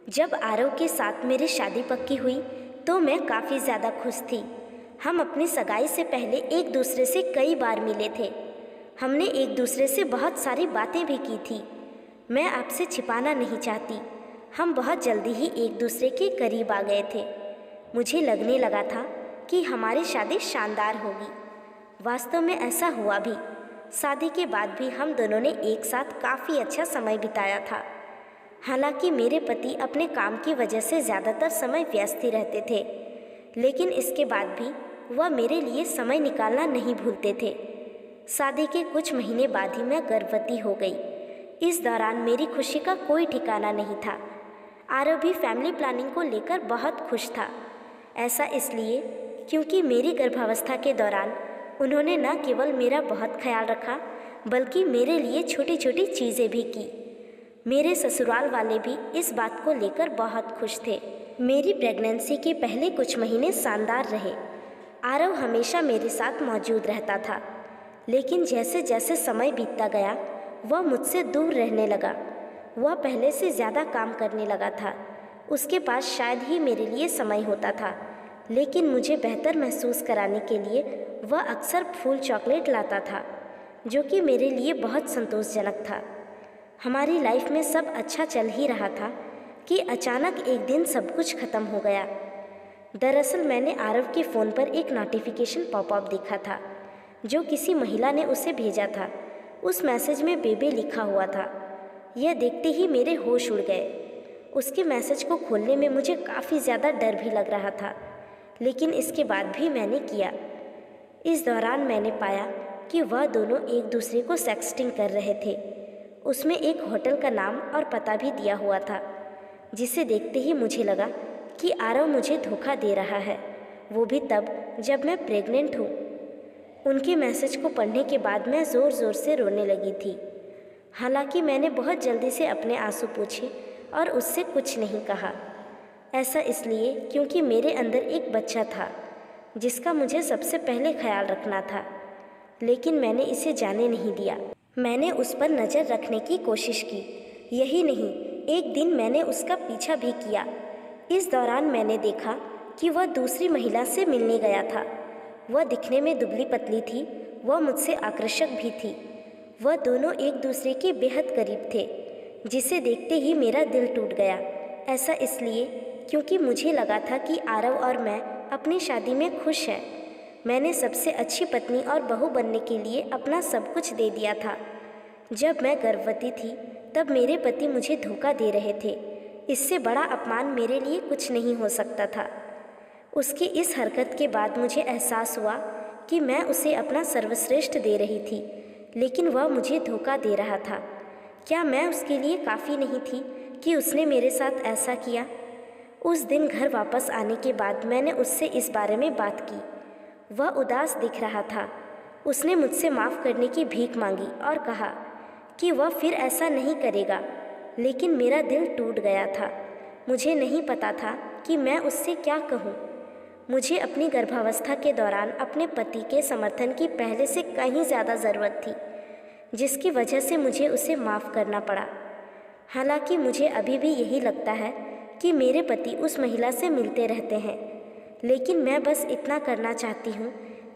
जब आरव के साथ मेरी शादी पक्की हुई तो मैं काफ़ी ज़्यादा खुश थी। हम अपनी सगाई से पहले एक दूसरे से कई बार मिले थे। हमने एक दूसरे से बहुत सारी बातें भी की थी। मैं आपसे छिपाना नहीं चाहती, हम बहुत जल्दी ही एक दूसरे के करीब आ गए थे। मुझे लगने लगा था कि हमारी शादी शानदार होगी। वास्तव में ऐसा हुआ भी। शादी के बाद भी हम दोनों ने एक साथ काफ़ी अच्छा समय बिताया था। हालांकि मेरे पति अपने काम की वजह से ज़्यादातर समय व्यस्त ही रहते थे, लेकिन इसके बाद भी वह मेरे लिए समय निकालना नहीं भूलते थे। शादी के कुछ महीने बाद ही मैं गर्भवती हो गई। इस दौरान मेरी खुशी का कोई ठिकाना नहीं था। आरव भी फैमिली प्लानिंग को लेकर बहुत खुश था। ऐसा इसलिए क्योंकि मेरी गर्भावस्था के दौरान उन्होंने न केवल मेरा बहुत ख्याल रखा, बल्कि मेरे लिए छोटी छोटी चीज़ें भी की। मेरे ससुराल वाले भी इस बात को लेकर बहुत खुश थे। मेरी प्रेगनेंसी के पहले कुछ महीने शानदार रहे। आरव हमेशा मेरे साथ मौजूद रहता था, लेकिन जैसे जैसे समय बीतता गया वह मुझसे दूर रहने लगा। वह पहले से ज़्यादा काम करने लगा था। उसके पास शायद ही मेरे लिए समय होता था, लेकिन मुझे बेहतर महसूस कराने के लिए वह अक्सर फूल चॉकलेट लाता था, जो कि मेरे लिए बहुत संतोषजनक था। हमारी लाइफ में सब अच्छा चल ही रहा था कि अचानक एक दिन सब कुछ खत्म हो गया। दरअसल मैंने आरव के फ़ोन पर एक नोटिफिकेशन पॉपअप देखा था, जो किसी महिला ने उसे भेजा था। उस मैसेज में बेबी लिखा हुआ था। यह देखते ही मेरे होश उड़ गए। उसके मैसेज को खोलने में मुझे काफ़ी ज़्यादा डर भी लग रहा था, लेकिन इसके बाद भी मैंने किया। इस दौरान मैंने पाया कि वह दोनों एक दूसरे को सेक्सटिंग कर रहे थे। उसमें एक होटल का नाम और पता भी दिया हुआ था, जिसे देखते ही मुझे लगा कि आरव मुझे धोखा दे रहा है, वो भी तब जब मैं प्रेग्नेंट हूँ। उनके मैसेज को पढ़ने के बाद मैं ज़ोर ज़ोर से रोने लगी थी। हालांकि मैंने बहुत जल्दी से अपने आंसू पोंछे और उससे कुछ नहीं कहा। ऐसा इसलिए क्योंकि मेरे अंदर एक बच्चा था जिसका मुझे सबसे पहले ख्याल रखना था, लेकिन मैंने इसे जाने नहीं दिया। मैंने उस पर नज़र रखने की कोशिश की। यही नहीं, एक दिन मैंने उसका पीछा भी किया। इस दौरान मैंने देखा कि वह दूसरी महिला से मिलने गया था। वह दिखने में दुबली पतली थी, वह मुझसे आकर्षक भी थी। वह दोनों एक दूसरे के बेहद करीब थे, जिसे देखते ही मेरा दिल टूट गया। ऐसा इसलिए क्योंकि मुझे लगा था कि आरव और मैं अपनी शादी में खुश हैं। मैंने सबसे अच्छी पत्नी और बहू बनने के लिए अपना सब कुछ दे दिया था। जब मैं गर्भवती थी तब मेरे पति मुझे धोखा दे रहे थे। इससे बड़ा अपमान मेरे लिए कुछ नहीं हो सकता था। उसकी इस हरकत के बाद मुझे एहसास हुआ कि मैं उसे अपना सर्वश्रेष्ठ दे रही थी, लेकिन वह मुझे धोखा दे रहा था। क्या मैं उसके लिए काफ़ी नहीं थी कि उसने मेरे साथ ऐसा किया? उस दिन घर वापस आने के बाद मैंने उससे इस बारे में बात की। वह उदास दिख रहा था। उसने मुझसे माफ़ करने की भीख मांगी और कहा कि वह फिर ऐसा नहीं करेगा, लेकिन मेरा दिल टूट गया था। मुझे नहीं पता था कि मैं उससे क्या कहूँ। मुझे अपनी गर्भावस्था के दौरान अपने पति के समर्थन की पहले से कहीं ज़्यादा ज़रूरत थी, जिसकी वजह से मुझे उसे माफ़ करना पड़ा। हालांकि मुझे अभी भी यही लगता है कि मेरे पति उस महिला से मिलते रहते हैं, लेकिन मैं बस इतना करना चाहती हूँ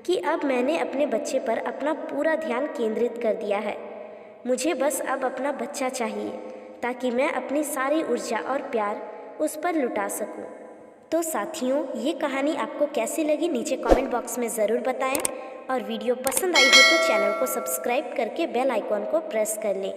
कि अब मैंने अपने बच्चे पर अपना पूरा ध्यान केंद्रित कर दिया है। मुझे बस अब अपना बच्चा चाहिए, ताकि मैं अपनी सारी ऊर्जा और प्यार उस पर लुटा सकूं। तो साथियों, ये कहानी आपको कैसी लगी नीचे कमेंट बॉक्स में ज़रूर बताएं, और वीडियो पसंद आई हो तो चैनल को सब्सक्राइब करके बेल आइकॉन को प्रेस कर लें।